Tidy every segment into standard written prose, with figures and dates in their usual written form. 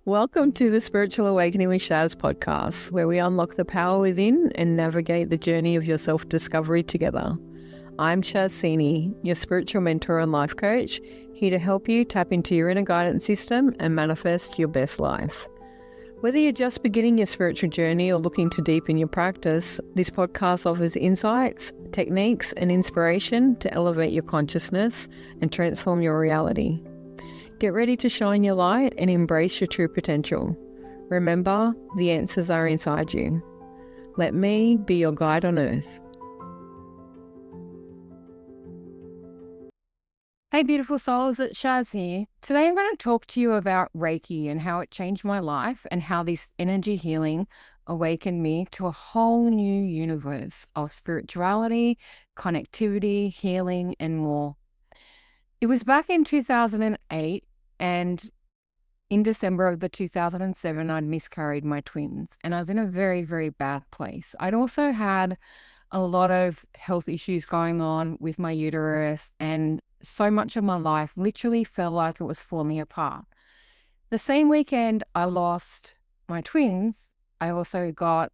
Welcome to the Spiritual Awakening with Shaz podcast, where we unlock the power within and navigate the journey of your self-discovery together. I'm Shaz, your spiritual mentor and life coach, here to help you tap into your inner guidance system and manifest your best life. Whether you're just beginning your spiritual journey or looking to deepen your practice, this podcast offers insights, techniques, and inspiration to elevate your consciousness and transform your reality. Get ready to shine your light and embrace your true potential. Remember, the answers are inside you. Let me be your guide on earth. Hey beautiful souls, it's Shaz here. Today I'm going to talk to you about Reiki and how it changed my life and how this energy healing awakened me to a whole new universe of spirituality, connectivity, healing, and more. It was back in 2008, and in December of the 2007, I'd miscarried my twins, and I was in a very, very bad place. I'd also had a lot of health issues going on with my uterus, and so much of my life literally felt like it was falling apart. The same weekend I lost my twins, I also got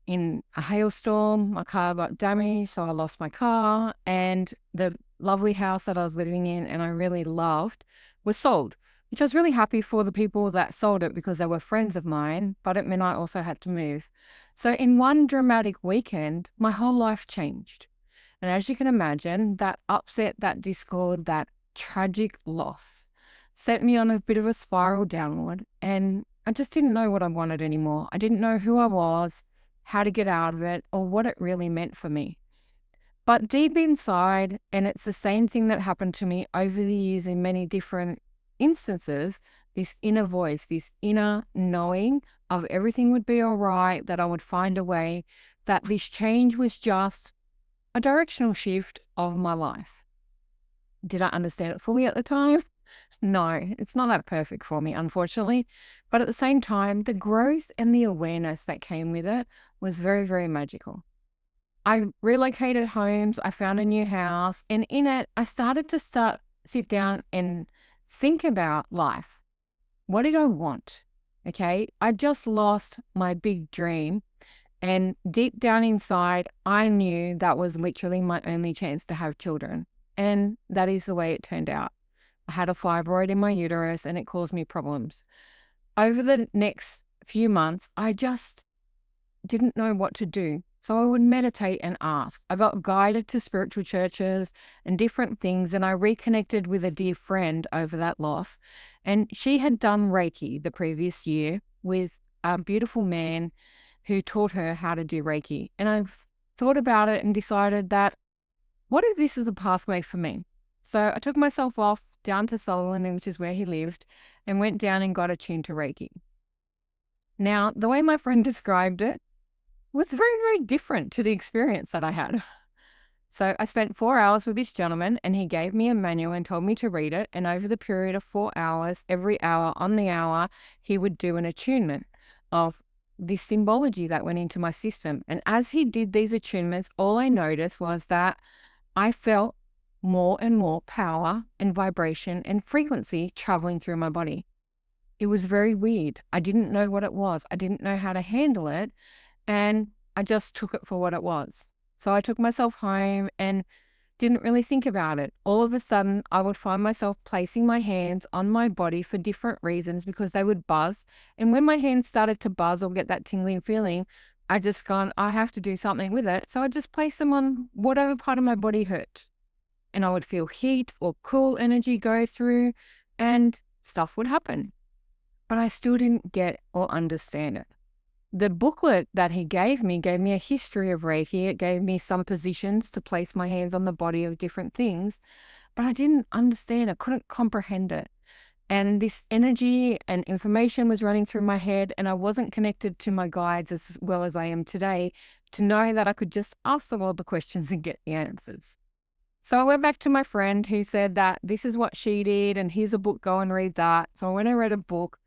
in a hailstorm. My car got damaged, so I lost my car, and the lovely house that I was living in and I really loved was sold, which I was really happy for the people that sold it because they were friends of mine, but it meant I also had to move. So in one dramatic weekend, my whole life changed. And as you can imagine, that upset, that discord, that tragic loss set me on a bit of a spiral downward, and I just didn't know what I wanted anymore. I didn't know who I was, how to get out of it, or what it really meant for me. But deep inside, and it's the same thing that happened to me over the years in many different instances, this inner voice, this inner knowing of everything would be all right, that I would find a way, that this change was just a directional shift of my life. Did I understand it fully at the time? No, it's not that perfect for me, unfortunately. But at the same time, the growth and the awareness that came with it was very, very magical. I relocated homes, I found a new house, and in it, I started to sit down and think about life. What did I want? Okay, I just lost my big dream, and deep down inside, I knew that was literally my only chance to have children, and that is the way it turned out. I had a fibroid in my uterus, and it caused me problems. Over the next few months, I just didn't know what to do. So I would meditate and ask. I got guided to spiritual churches and different things, and I reconnected with a dear friend over that loss. And she had done Reiki the previous year with a beautiful man who taught her how to do Reiki. And I've thought about it and decided that, what if this is a pathway for me? So I took myself off down to Sutherland, which is where he lived, and went down and got attuned to Reiki. Now, the way my friend described it was very, very different to the experience that I had. So I spent 4 hours with this gentleman, and he gave me a manual and told me to read it. And over the period of 4 hours, every hour on the hour, he would do an attunement of this symbology that went into my system. And as he did these attunements, all I noticed was that I felt more and more power and vibration and frequency traveling through my body. It was very weird. I didn't know what it was. I didn't know how to handle it. And I just took it for what it was. So I took myself home and didn't really think about it. All of a sudden, I would find myself placing my hands on my body for different reasons because they would buzz. And when my hands started to buzz or get that tingling feeling, I just gone, I have to do something with it. So I just place them on whatever part of my body hurt. And I would feel heat or cool energy go through, and stuff would happen. But I still didn't get or understand it. The booklet that he gave me a history of Reiki. It gave me some positions to place my hands on the body of different things, but I didn't understand. I couldn't comprehend it. And this energy and information was running through my head, and I wasn't connected to my guides as well as I am today to know that I could just ask them all the questions and get the answers. So I went back to my friend who said that this is what she did, and here's a book, go and read that. So I went and read a book.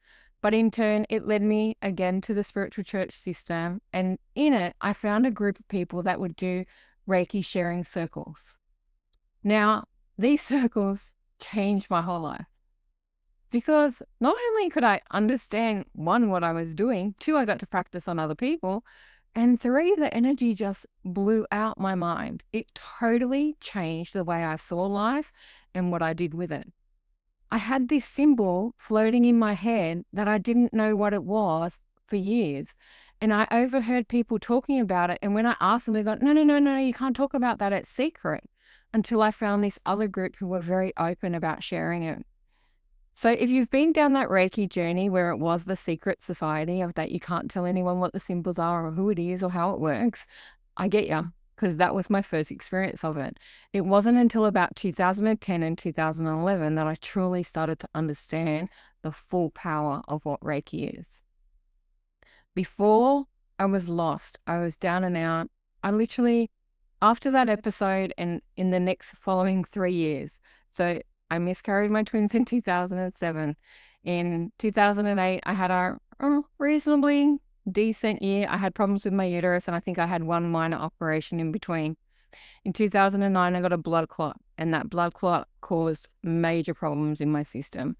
But in turn, it led me again to the spiritual church system. And in it, I found a group of people that would do Reiki sharing circles. Now, these circles changed my whole life. because not only could I understand, one, what I was doing, two, I got to practice on other people, and three, the energy just blew out my mind. It totally changed the way I saw life and what I did with it. I had this symbol floating in my head that I didn't know what it was for years. And I overheard people talking about it. And when I asked them, they go, no, you can't talk about that. It's secret. Until I found this other group who were very open about sharing it. So if you've been down that Reiki journey where it was the secret society of that you can't tell anyone what the symbols are or who it is or how it works, I get you, because that was my first experience of it. It wasn't until about 2010 and 2011 that I truly started to understand the full power of what Reiki is. Before, I was lost. I was down and out. I literally, after that episode and in the next following 3 years, so I miscarried my twins in 2007. In 2008, I had a reasonably decent year. I had problems with my uterus, and I think I had one minor operation in between. In 2009, I got a blood clot, and that blood clot caused major problems in my system.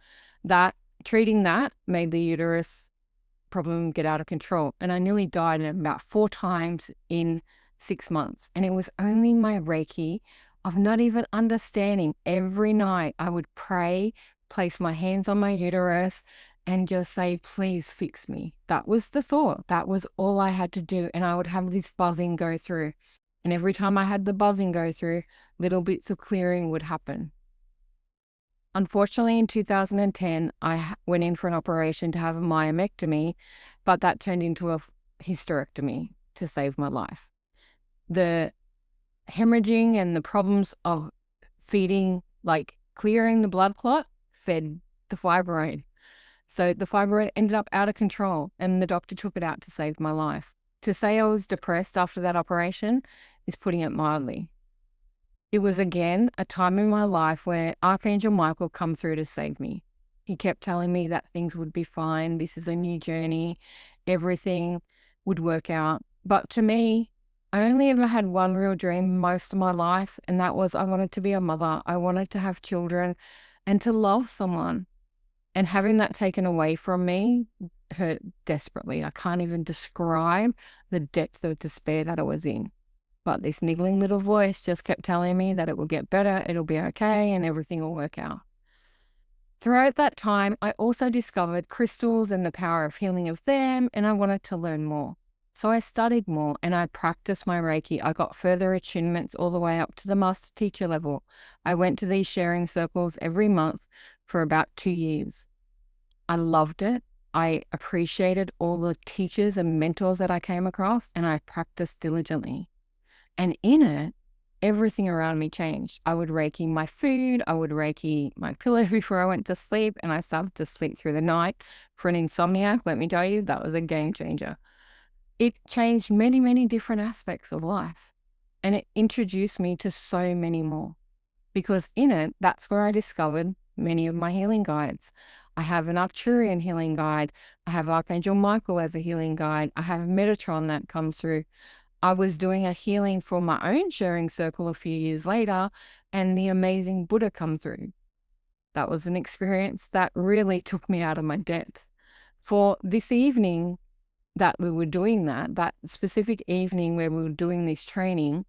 Treating that made the uterus problem get out of control, and I nearly died about 4 times in 6 months. And it was only my Reiki of not even understanding. Every night I would pray, place my hands on my uterus, and just say, please fix me. That was the thought. That was all I had to do. And I would have this buzzing go through. And every time I had the buzzing go through, little bits of clearing would happen. Unfortunately, in 2010, I went in for an operation to have a myomectomy, but that turned into a hysterectomy to save my life. The hemorrhaging and the problems of feeding, like clearing the blood clot, fed the fibroid. So the fibroid ended up out of control, and the doctor took it out to save my life. To say I was depressed after that operation is putting it mildly. It was again a time in my life where Archangel Michael come through to save me. He kept telling me that things would be fine. This is a new journey. Everything would work out. But to me, I only ever had one real dream most of my life, and that was I wanted to be a mother. I wanted to have children and to love someone. And having that taken away from me hurt desperately. I can't even describe the depth of despair that I was in. But this niggling little voice just kept telling me that it will get better, it'll be okay, and everything will work out. Throughout that time, I also discovered crystals and the power of healing of them, and I wanted to learn more. So I studied more and I practiced my Reiki. I got further attunements all the way up to the master teacher level. I went to these sharing circles every month for about 2 years. I loved it. I appreciated all the teachers and mentors that I came across, and I practiced diligently. And in it, everything around me changed. I would Reiki my food. I would Reiki my pillow before I went to sleep, and I started to sleep through the night. For an insomniac, let me tell you, that was a game changer. It changed many, many different aspects of life, and it introduced me to so many more. Because in it, that's where I discovered many of my healing guides. I have an Arcturian healing guide. I have Archangel Michael as a healing guide. I have Metatron that comes through. I was doing a healing for my own sharing circle a few years later, and the amazing Buddha come through. That was an experience that really took me out of my depth. For this evening that we were doing that specific evening where we were doing this training,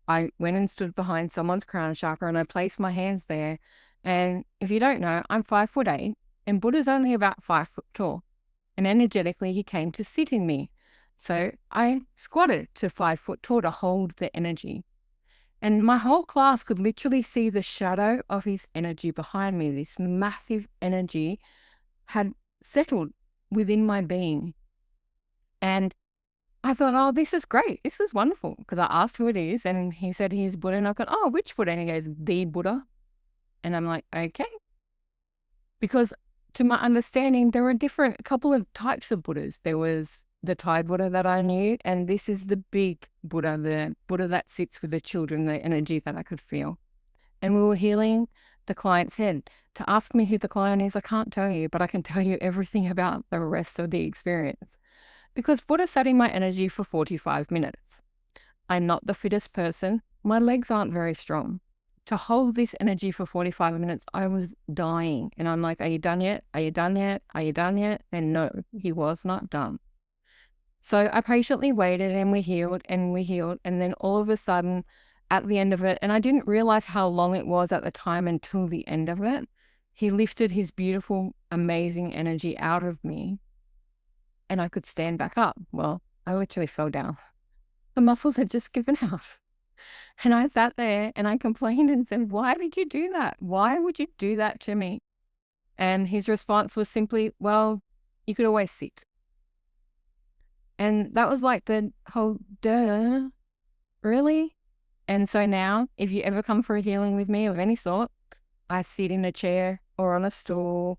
I went and stood behind someone's crown chakra and I placed my hands there. And if you don't know, I'm 5'8", and Buddha's only about 5 foot tall. And energetically, he came to sit in me. So I squatted to 5 foot tall to hold the energy. And my whole class could literally see the shadow of his energy behind me. This massive energy had settled within my being. And I thought, oh, this is great. This is wonderful. Because I asked who it is, and he said he's Buddha. And I go, oh, which Buddha? And he goes, the Buddha. And I'm like, okay. Because to my understanding, there were a couple of types of Buddhas. There was the Thai Buddha that I knew, and this is the big Buddha, the Buddha that sits with the children, the energy that I could feel. And we were healing the client's head. To ask me who the client is, I can't tell you, but I can tell you everything about the rest of the experience. Because Buddha sat in my energy for 45 minutes. I'm not the fittest person. My legs aren't very strong. to hold this energy for 45 minutes, I was dying. And I'm like, are you done yet? Are you done yet? Are you done yet? And no, he was not done. So I patiently waited, and we healed and we healed. And then all of a sudden, at the end of it, and I didn't realize how long it was at the time until the end of it, he lifted his beautiful, amazing energy out of me, and I could stand back up. Well, I literally fell down. The muscles had just given out. And I sat there and I complained and said, why did you do that? Why would you do that to me? And his response was simply, well, you could always sit. And that was like the whole, duh, really? And so now, if you ever come for a healing with me of any sort, I sit in a chair or on a stool,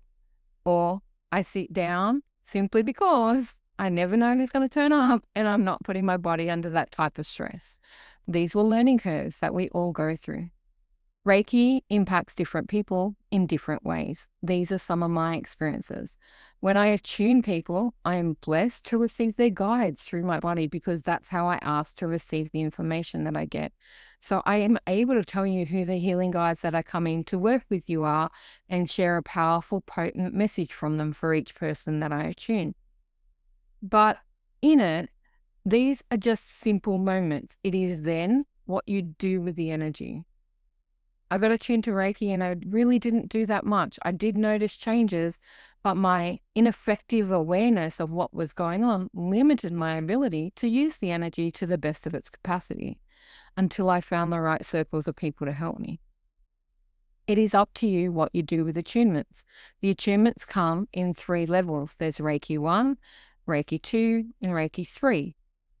or I sit down simply because I never know who's going to turn up, and I'm not putting my body under that type of stress. These were learning curves that we all go through. Reiki impacts different people in different ways. These are some of my experiences. When I attune people, I am blessed to receive their guides through my body, because that's how I ask to receive the information that I get. So I am able to tell you who the healing guides that are coming to work with you are, and share a powerful, potent message from them for each person that I attune. But in it, these are just simple moments. It is then what you do with the energy. I got attuned to Reiki and I really didn't do that much. I did notice changes, but my ineffective awareness of what was going on limited my ability to use the energy to the best of its capacity, until I found the right circles of people to help me. It is up to you what you do with attunements. The attunements come in 3 levels. There's Reiki 1, Reiki 2, and Reiki 3.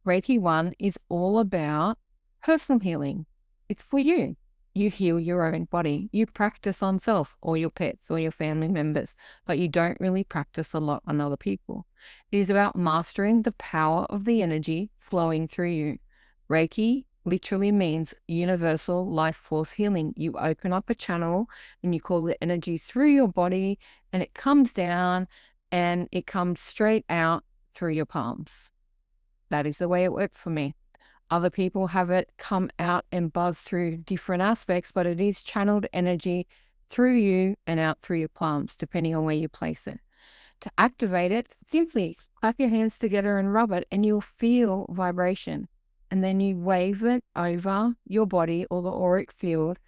Reiki 1 is all about personal healing. It's for you. You heal your own body. You practice on self or your pets or your family members, but you don't really practice a lot on other people. It is about mastering the power of the energy flowing through you. Reiki literally means universal life force healing. You open up a channel and you call the energy through your body, and it comes down and it comes straight out through your palms. That is the way it works for me. Other people have it come out and buzz through different aspects, but it is channeled energy through you and out through your palms, depending on where you place it. To activate it, simply clap your hands together and rub it, and you'll feel vibration. And then you wave it over your body or the auric field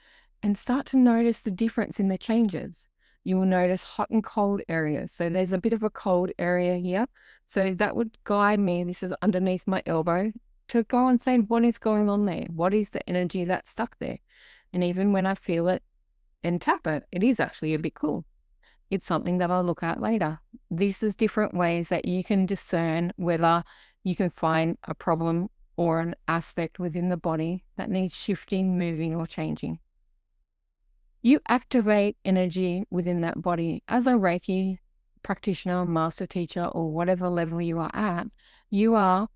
and start to notice the difference in the changes. You will notice hot and cold areas. So there's a bit of a cold area here. So that would guide me. This is underneath my elbow, to go and say, what is going on there? What is the energy that's stuck there? And even when I feel it and tap it, it is actually a bit cool. It's something that I'll look at later. This is different ways that you can discern whether you can find a problem or an aspect within the body that needs shifting, moving, or changing. You activate energy within that body. As a Reiki practitioner, master teacher, or whatever level you are at, you are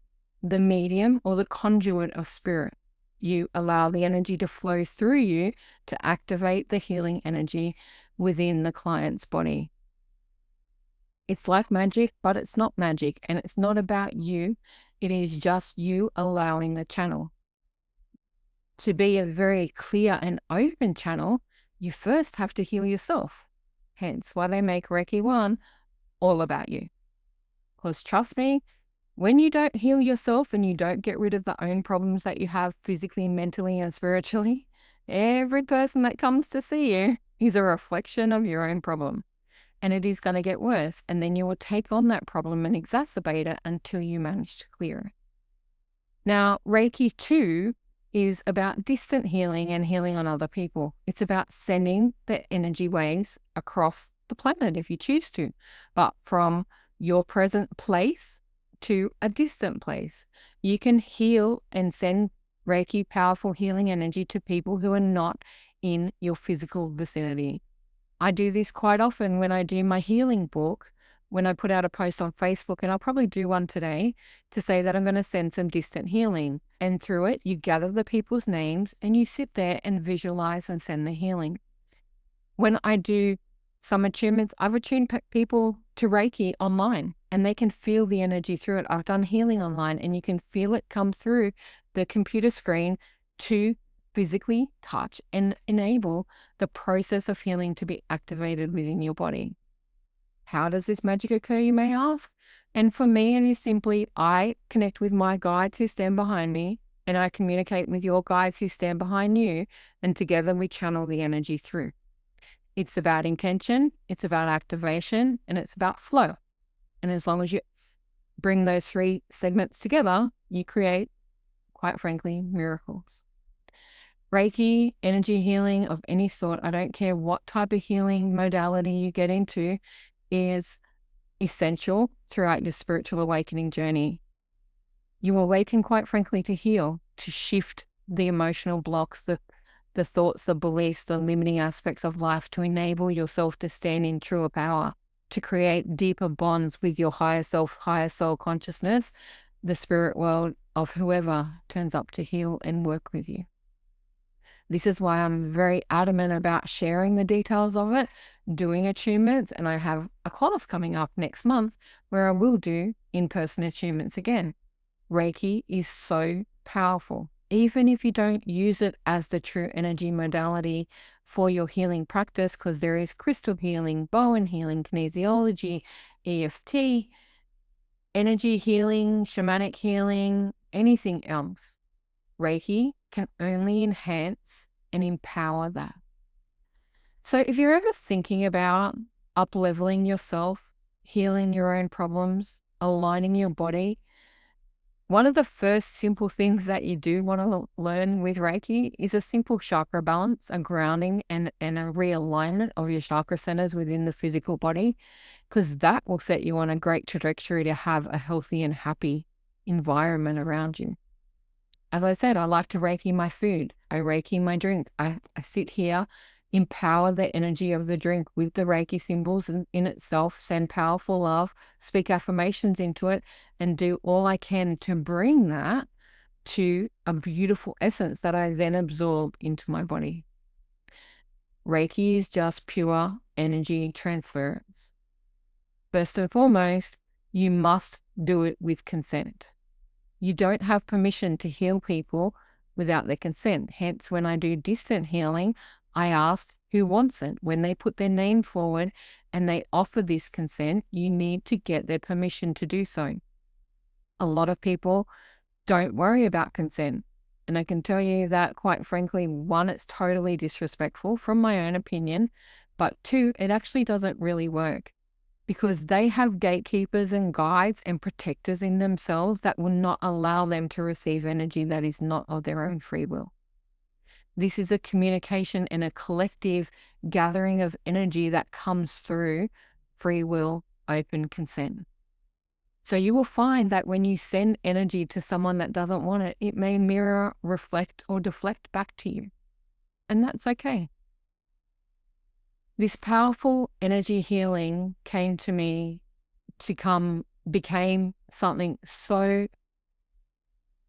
the medium or the conduit of spirit. You allow the energy to flow through you to activate the healing energy within the client's body. It's like magic, but it's not magic, and it's not about you. It is just you allowing the channel. To be a very clear and open channel, you first have to heal yourself. Hence why they make Reiki 1 all about you. Because trust me, when you don't heal yourself and you don't get rid of the own problems that you have physically, mentally, and spiritually, every person that comes to see you is a reflection of your own problem. And it is going to get worse. And then you will take on that problem and exacerbate it until you manage to clear it. Now, Reiki 2 is about distant healing and healing on other people. It's about sending the energy waves across the planet if you choose to, but from your present place to a distant place. You can heal and send Reiki powerful healing energy to people who are not in your physical vicinity. I do this quite often when I do my healing book, when I put out a post on Facebook, and I'll probably do one today to say that I'm going to send some distant healing. And through it, you gather the people's names and you sit there and visualize and send the healing. When I do some attunements, I've attuned people to Reiki online and they can feel the energy through it. I've done healing online and you can feel it come through the computer screen to physically touch and enable the process of healing to be activated within your body. How does this magic occur, you may ask? And for me, it is simply I connect with my guides who stand behind me, and I communicate with your guides who stand behind you, and together we channel the energy through. It's about intention, it's about activation, and it's about flow. And as long as you bring those three segments together, you create, quite frankly, miracles. Reiki, energy healing of any sort, I don't care what type of healing modality you get into, is essential throughout your spiritual awakening journey. You awaken, quite frankly, to heal, to shift the emotional blocks, the thoughts, the beliefs, the limiting aspects of life, to enable yourself to stand in truer power, to create deeper bonds with your higher self, higher soul consciousness, the spirit world of whoever turns up to heal and work with you. This is why I'm very adamant about sharing the details of it, doing attunements, and I have a class coming up next month where I will do in-person attunements again. Reiki is so powerful. Even if you don't use it as the true energy modality for your healing practice, because there is crystal healing, Bowen healing, kinesiology, EFT, energy healing, shamanic healing, anything else, Reiki can only enhance and empower that. So if you're ever thinking about up-leveling yourself, healing your own problems, aligning your body, one of the first simple things that you do want to learn with Reiki is a simple chakra balance, a grounding and a realignment of your chakra centers within the physical body, because that will set you on a great trajectory to have a healthy and happy environment around you. As I said, I like to Reiki my food. I Reiki my drink. I sit here, empower the energy of the drink with the Reiki symbols in itself, send powerful love, speak affirmations into it, and do all I can to bring that to a beautiful essence that I then absorb into my body. Reiki is just pure energy transference. First and foremost, you must do it with consent. You don't have permission to heal people without their consent. Hence, when I do distant healing, I ask who wants it. When they put their name forward and they offer this consent, you need to get their permission to do so. A lot of people don't worry about consent. And I can tell you that, quite frankly, one, it's totally disrespectful from my own opinion, but two, it actually doesn't really work, because they have gatekeepers and guides and protectors in themselves that will not allow them to receive energy that is not of their own free will. This is a communication and a collective gathering of energy that comes through free will, open consent. So you will find that when you send energy to someone that doesn't want it, it may mirror, reflect, or deflect back to you. And that's okay. This powerful energy healing came to me became something so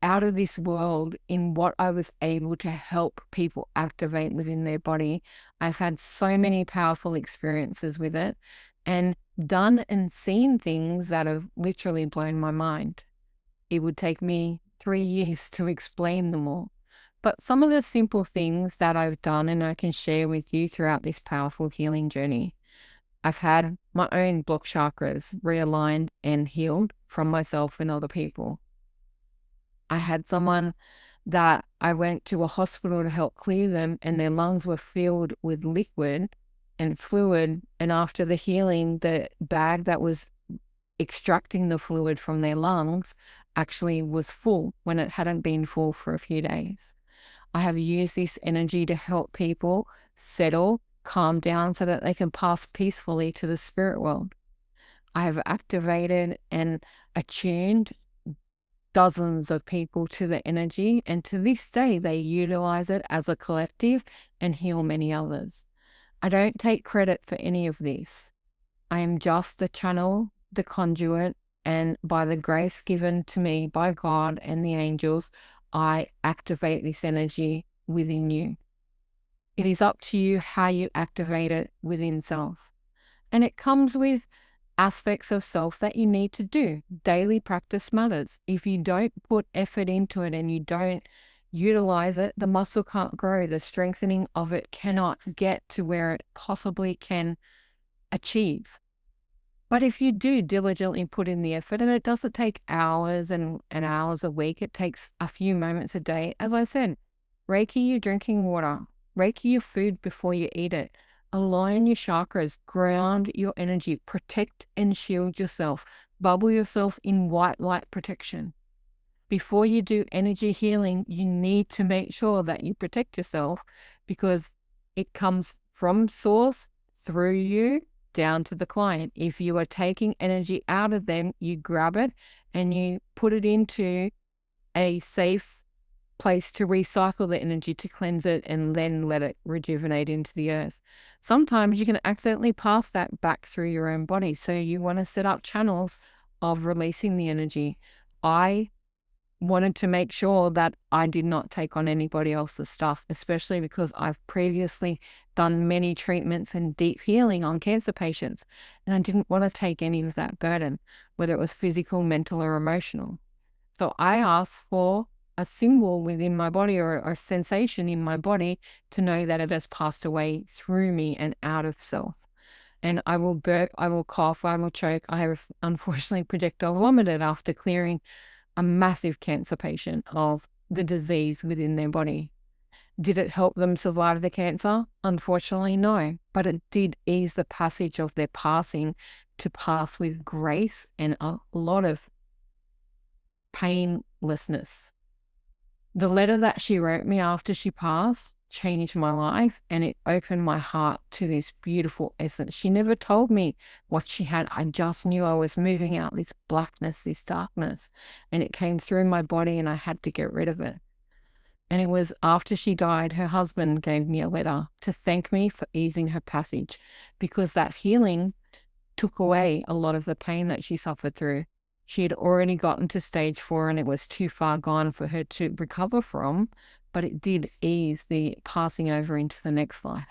out of this world in what I was able to help people activate within their body. I've had so many powerful experiences with it and done and seen things that have literally blown my mind. It would take me 3 years to explain them all. But some of the simple things that I've done and I can share with you throughout this powerful healing journey. I've had my own blocked chakras realigned and healed from myself and other people. I had someone that I went to a hospital to help clear them, and their lungs were filled with liquid and fluid. And after the healing, the bag that was extracting the fluid from their lungs actually was full when it hadn't been full for a few days. I have used this energy to help people settle, calm down so that they can pass peacefully to the spirit world. I have activated and attuned dozens of people to the energy, and to this day, they utilize it as a collective and heal many others. I don't take credit for any of this. I am just the channel, the conduit, and by the grace given to me by God and the angels, I activate this energy within you. It is up to you how you activate it within self. And it comes with aspects of self that you need to do. Daily practice matters. If you don't put effort into it and you don't utilize it, the muscle can't grow. The strengthening of it cannot get to where it possibly can achieve. But if you do diligently put in the effort, and it doesn't take hours and hours a week, it takes a few moments a day. As I said, Reiki your drinking water, Reiki your food before you eat it, align your chakras, ground your energy, protect and shield yourself, bubble yourself in white light protection. Before you do energy healing, you need to make sure that you protect yourself, because it comes from source through you down to the client. If you are taking energy out of them, you grab it and you put it into a safe place to recycle the energy, to cleanse it, and then let it rejuvenate into the earth. Sometimes you can accidentally pass that back through your own body. So you want to set up channels of releasing the energy. I wanted to make sure that I did not take on anybody else's stuff, especially because I've previously done many treatments and deep healing on cancer patients, and I didn't want to take any of that burden, whether it was physical, mental, or emotional. So I asked for a symbol within my body, or a sensation in my body, to know that it has passed away through me and out of self. And I will burp, I will cough, I will choke. I have unfortunately projectile vomited after clearing a massive cancer patient of the disease within their body. Did it help them survive the cancer? Unfortunately, no. But it did ease the passage of their passing to pass with grace and a lot of painlessness. The letter that she wrote me after she passed changed my life, and it opened my heart to this beautiful essence. She never told me what she had. I just knew I was moving out this blackness, this darkness, and it came through my body and I had to get rid of it. And it was after she died, her husband gave me a letter to thank me for easing her passage, because that healing took away a lot of the pain that she suffered through. She had already gotten to stage 4 and it was too far gone for her to recover from, but it did ease the passing over into the next life.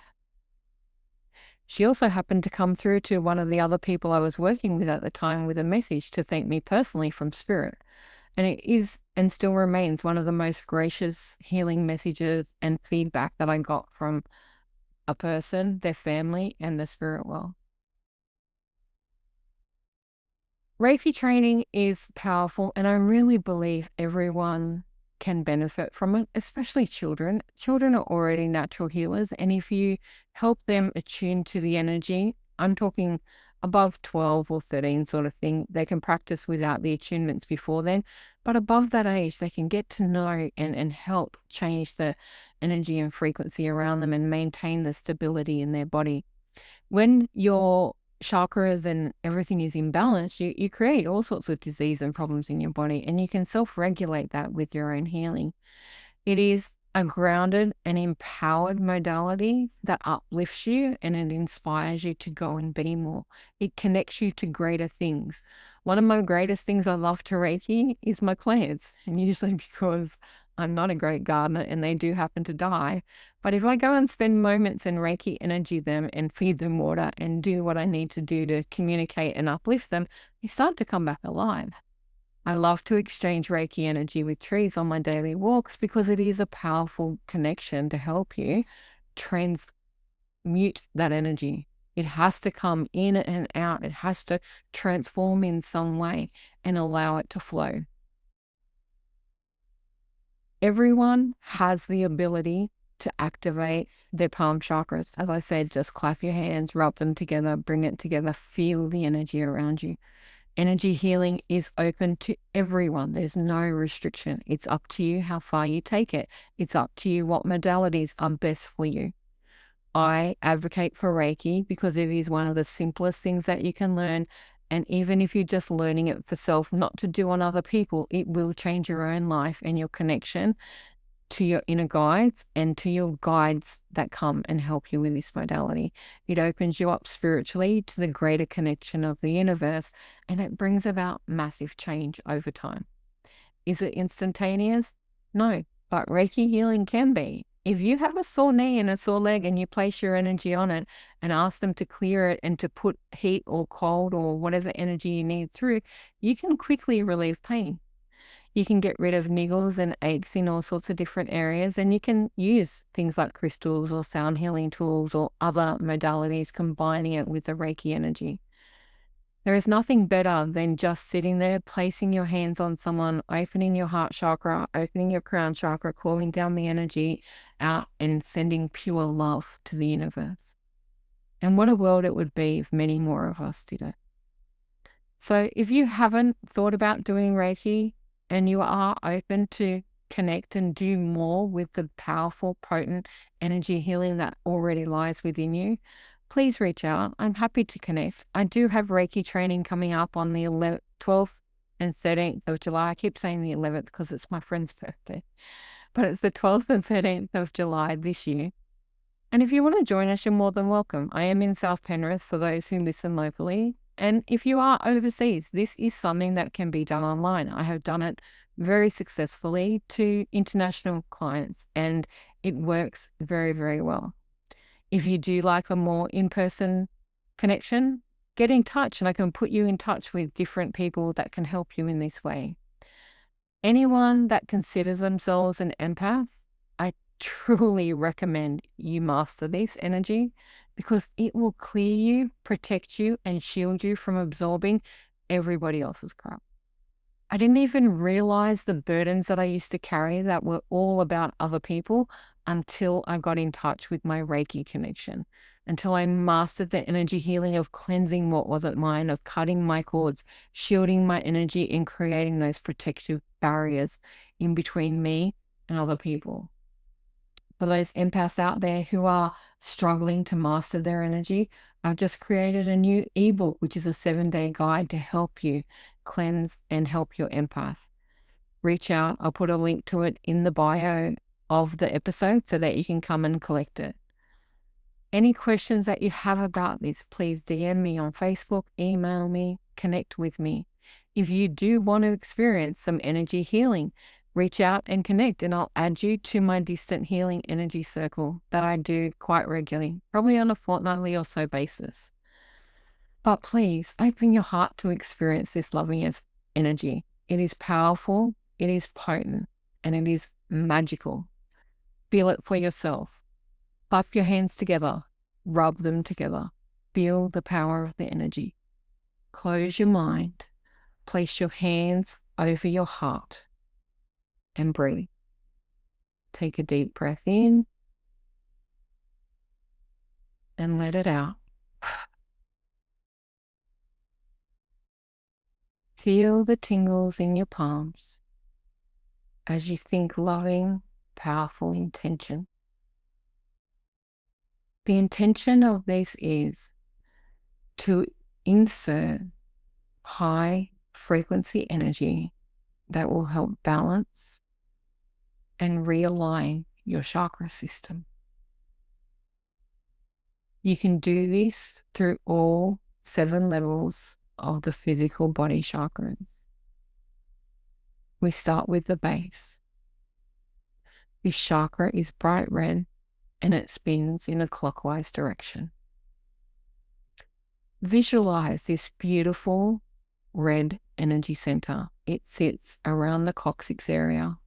She also happened to come through to one of the other people I was working with at the time with a message to thank me personally from spirit. And it is and still remains one of the most gracious healing messages and feedback that I got from a person, their family, and the spirit world. Reiki training is powerful, and I really believe everyone can benefit from it, especially children. Children are already natural healers, and if you help them attune to the energy, I'm talking above 12 or 13 sort of thing, they can practice without the attunements before then. But above that age, they can get to know and help change the energy and frequency around them and maintain the stability in their body. When your chakras and everything is imbalanced, you create all sorts of disease and problems in your body, and you can self-regulate that with your own healing. It is a grounded and empowered modality that uplifts you, and it inspires you to go and be more. It connects you to greater things. One of my greatest things I love to Reiki is my plants, and usually because I'm not a great gardener and they do happen to die. But if I go and spend moments and Reiki energy them and feed them water and do what I need to do to communicate and uplift them, they start to come back alive. I love to exchange Reiki energy with trees on my daily walks, because it is a powerful connection to help you transmute that energy. It has to come in and out. It has to transform in some way and allow it to flow. Everyone has the ability to activate their palm chakras. As I said, just clap your hands, rub them together, bring it together, feel the energy around you. Energy healing is open to everyone. There's no restriction. It's up to you how far you take it. It's up to you what modalities are best for you. I advocate for Reiki because it is one of the simplest things that you can learn. And even if you're just learning it for self, not to do on other people, it will change your own life and your connection to your inner guides and to your guides that come and help you with this modality. It opens you up spiritually to the greater connection of the universe, and it brings about massive change over time. Is it instantaneous? No, but Reiki healing can be. If you have a sore knee and a sore leg and you place your energy on it and ask them to clear it and to put heat or cold or whatever energy you need through, you can quickly relieve pain. You can get rid of niggles and aches in all sorts of different areas, and you can use things like crystals or sound healing tools or other modalities combining it with the Reiki energy. There is nothing better than just sitting there, placing your hands on someone, opening your heart chakra, opening your crown chakra, calling down the energy out and sending pure love to the universe. And what a world it would be if many more of us did it. So if you haven't thought about doing Reiki and you are open to connect and do more with the powerful, potent energy healing that already lies within you, please reach out. I'm happy to connect. I do have Reiki training coming up on the 12th and 13th of July. I keep saying the 11th because it's my friend's birthday, but it's the 12th and 13th of July this year. And if you want to join us, you're more than welcome. I am in South Penrith for those who listen locally. And if you are overseas, this is something that can be done online. I have done it very successfully to international clients, and it works very, very well. If you do like a more in-person connection, get in touch and I can put you in touch with different people that can help you in this way. Anyone that considers themselves an empath, I truly recommend you master this energy because it will clear you, protect you, and shield you from absorbing everybody else's crap. I didn't even realize the burdens that I used to carry that were all about other people until I got in touch with my Reiki connection, until I mastered the energy healing of cleansing what wasn't mine, of cutting my cords, shielding my energy, and creating those protective barriers in between me and other people. For those empaths out there who are struggling to master their energy, I've just created a new ebook, which is a 7-day guide to help you cleanse and help your empath. Reach out. I'll put a link to it in the bio of the episode so that you can come and collect it. Any questions that you have about this, please DM me on Facebook, email me, connect with me. If you do want to experience some energy healing, reach out and connect, and I'll add you to my distant healing energy circle that I do quite regularly, probably on a fortnightly or so basis. But please open your heart to experience this loving energy. It is powerful, it is potent, and it is magical. Feel it for yourself. Clap your hands together, rub them together. Feel the power of the energy. Close your mind, place your hands over your heart, and breathe. Take a deep breath in and let it out. Feel the tingles in your palms as you think loving, powerful intention. The intention of this is to insert high frequency energy that will help balance and realign your chakra system. You can do this through all 7 levels of the physical body chakras. We start with the base. This chakra is bright red and it spins in a clockwise direction. Visualize this beautiful red energy center. It sits around the coccyx area,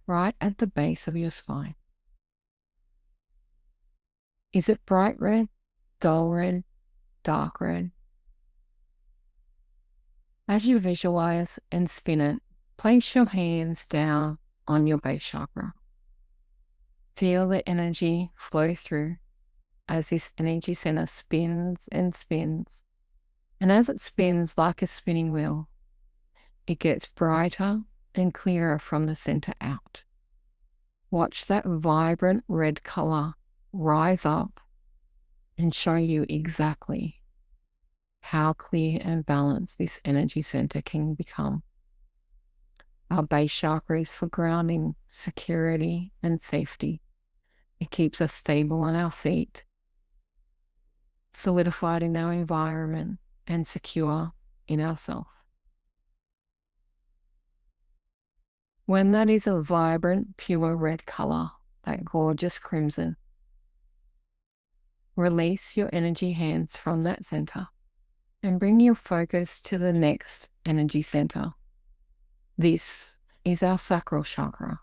right at the base of your spine. Is it bright red, dull red, dark red? As you visualize and spin it, place your hands down on your base chakra. Feel the energy flow through as this energy center spins and spins. And as it spins like a spinning wheel, it gets brighter and clearer from the center out. Watch that vibrant red color rise up and show you exactly how clear and balanced this energy center can become. Our base chakra is for grounding, security, and safety. It keeps us stable on our feet, solidified in our environment, and secure in ourselves. When that is a vibrant, pure red color, that gorgeous crimson, release your energy hands from that center and bring your focus to the next energy center. This is our sacral chakra.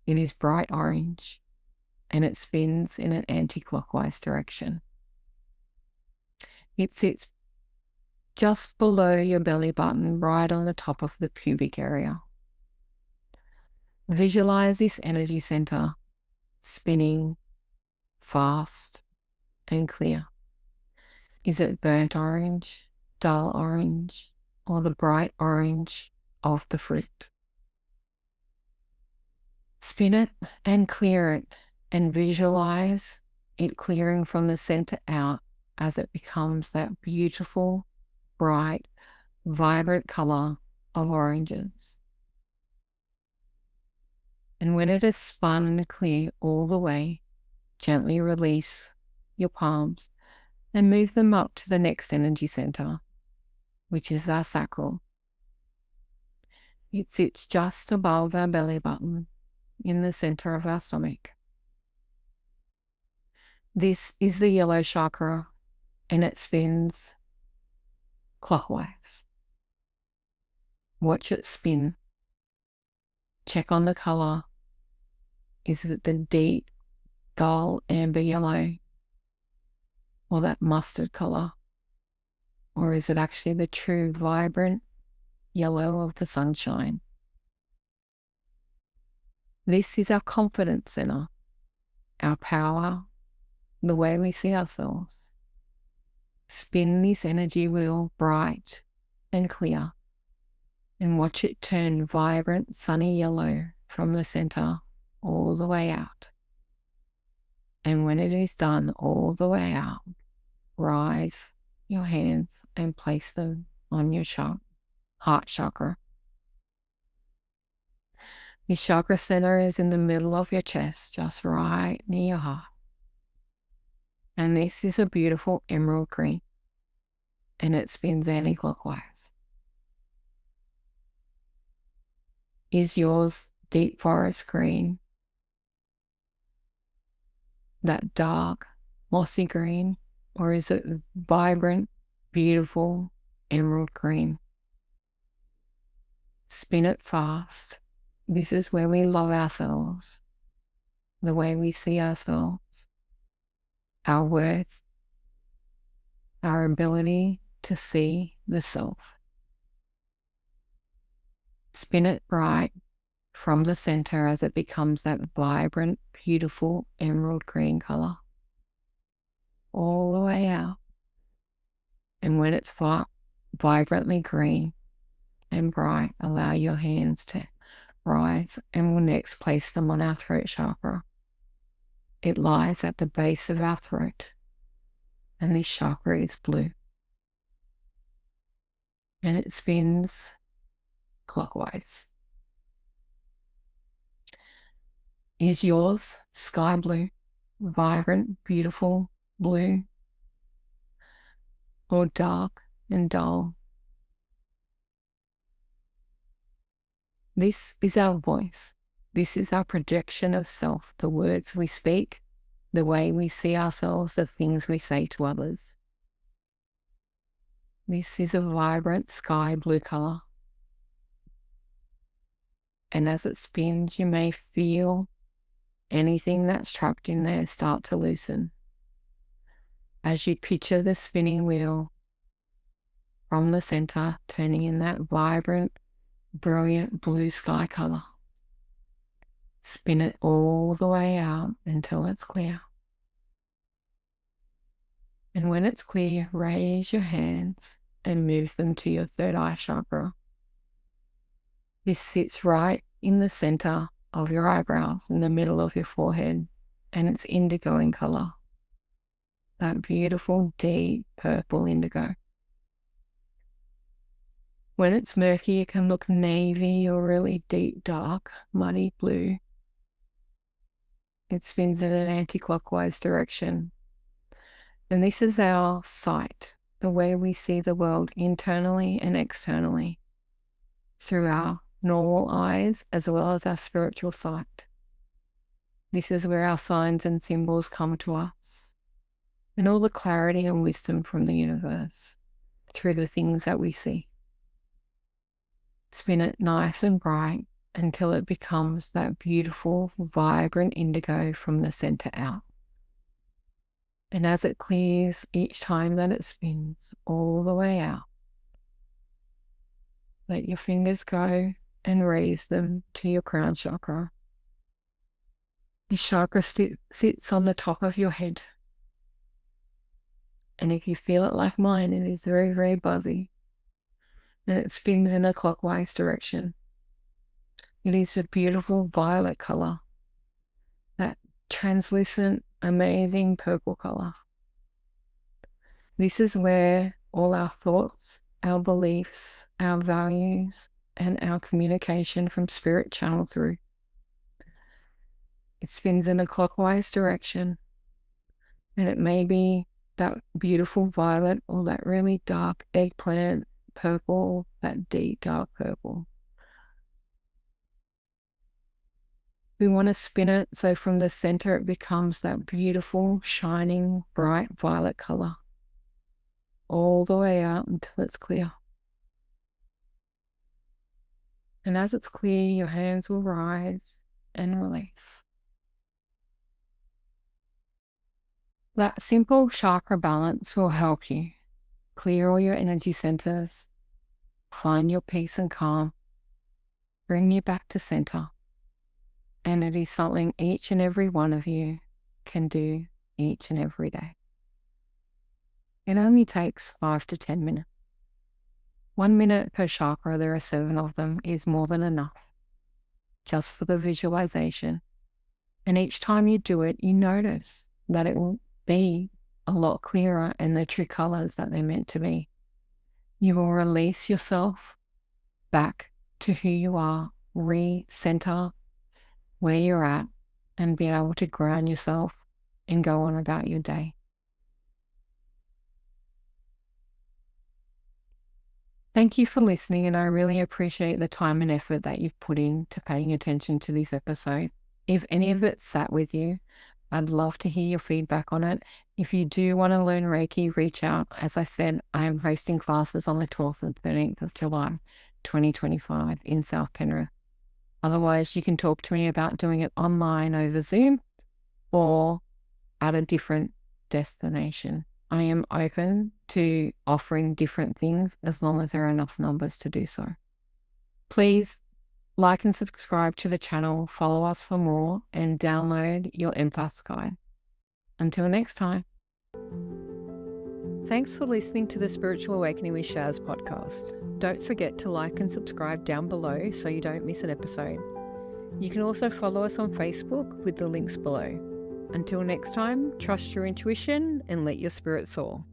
It is bright orange and it spins in an anti-clockwise direction. It sits just below your belly button, right on the top of the pubic area. Visualize this energy center spinning fast and clear. Is it burnt orange, dull orange, or the bright orange of the fruit? Spin it and clear it and visualize it clearing from the center out as it becomes that beautiful, bright, vibrant color of oranges. And when it is spun and clear all the way, gently release your palms and move them up to the next energy center, which is our sacral. It sits just above our belly button in the center of our stomach. This is the yellow chakra and it spins clockwise. Watch it spin. Check on the color. Is it the deep, dull amber yellow or that mustard color? Or is it actually the true vibrant yellow of the sunshine? This is our confidence center, our power, the way we see ourselves. Spin this energy wheel bright and clear and watch it turn vibrant sunny yellow from the center all the way out. And when it is done all the way out, rise your hands and place them on your heart chakra. This chakra center is in the middle of your chest, just right near your heart. And this is a beautiful emerald green, and it spins anti-clockwise. Is yours deep forest green, that dark mossy green, or is it vibrant, beautiful emerald green? Spin it fast. This is where we love ourselves, the way we see ourselves, our worth, our ability to see the self. Spin it bright from the center as it becomes that vibrant, beautiful emerald green color, all the way out. And when it's vibrantly green and bright, allow your hands to rise and we'll next place them on our throat chakra. It lies at the base of our throat, and this chakra is blue. And it spins clockwise. Is yours sky blue, vibrant, beautiful blue, or dark and dull? This is our voice. This is our projection of self, the words we speak, the way we see ourselves, the things we say to others. This is a vibrant sky blue color. And as it spins, you may feel anything that's trapped in there start to loosen. As you picture the spinning wheel from the center, turning in that vibrant, brilliant blue sky color. Spin it all the way out until it's clear. And when it's clear, raise your hands and move them to your third eye chakra. This sits right in the center of your eyebrows, in the middle of your forehead, and it's indigo in color. That beautiful, deep purple indigo. When it's murky, it can look navy or really deep, dark, muddy blue. It spins in an anti-clockwise direction. And this is our sight, the way we see the world internally and externally, through our normal eyes as well as our spiritual sight. This is where our signs and symbols come to us, and all the clarity and wisdom from the universe through the things that we see. Spin it nice and bright until it becomes that beautiful, vibrant indigo from the center out. And as it clears each time that it spins all the way out, let your fingers go and raise them to your crown chakra. This chakra sits on the top of your head. And if you feel it like mine, it is very, very buzzy. And it spins in a clockwise direction. It is a beautiful violet color, that translucent, amazing purple color. This is where all our thoughts, our beliefs, our values, and our communication from spirit channel through. It spins in a clockwise direction, and it may be that beautiful violet or that really dark eggplant purple, that deep dark purple. We want to spin it so from the center it becomes that beautiful, shining, bright violet color, all the way out until it's clear. And as it's clear, your hands will rise and release. That simple chakra balance will help you clear all your energy centers, find your peace and calm, bring you back to center. And it is something each and every one of you can do each and every day. It only takes 5 to 10 minutes. 1 minute per chakra, there are 7 of them, is more than enough, just for the visualization. And each time you do it, you notice that it will be a lot clearer in the true colors that they're meant to be. You will release yourself back to who you are, re-center where you're at, and be able to ground yourself and go on about your day. Thank you for listening, and I really appreciate the time and effort that you've put into paying attention to this episode. If any of it sat with you, I'd love to hear your feedback on it. If you do want to learn Reiki, reach out. As I said, I am hosting classes on the 12th and 13th of July, 2025 in South Penrith. Otherwise, you can talk to me about doing it online over Zoom or at a different destination. I am open to offering different things as long as there are enough numbers to do so. Please like and subscribe to the channel, follow us for more, and download your empath guide. Until next time. Thanks for listening to the Spiritual Awakening with Shaz podcast. Don't forget to like and subscribe down below so you don't miss an episode. You can also follow us on Facebook with the links below. Until next time, trust your intuition and let your spirit soar.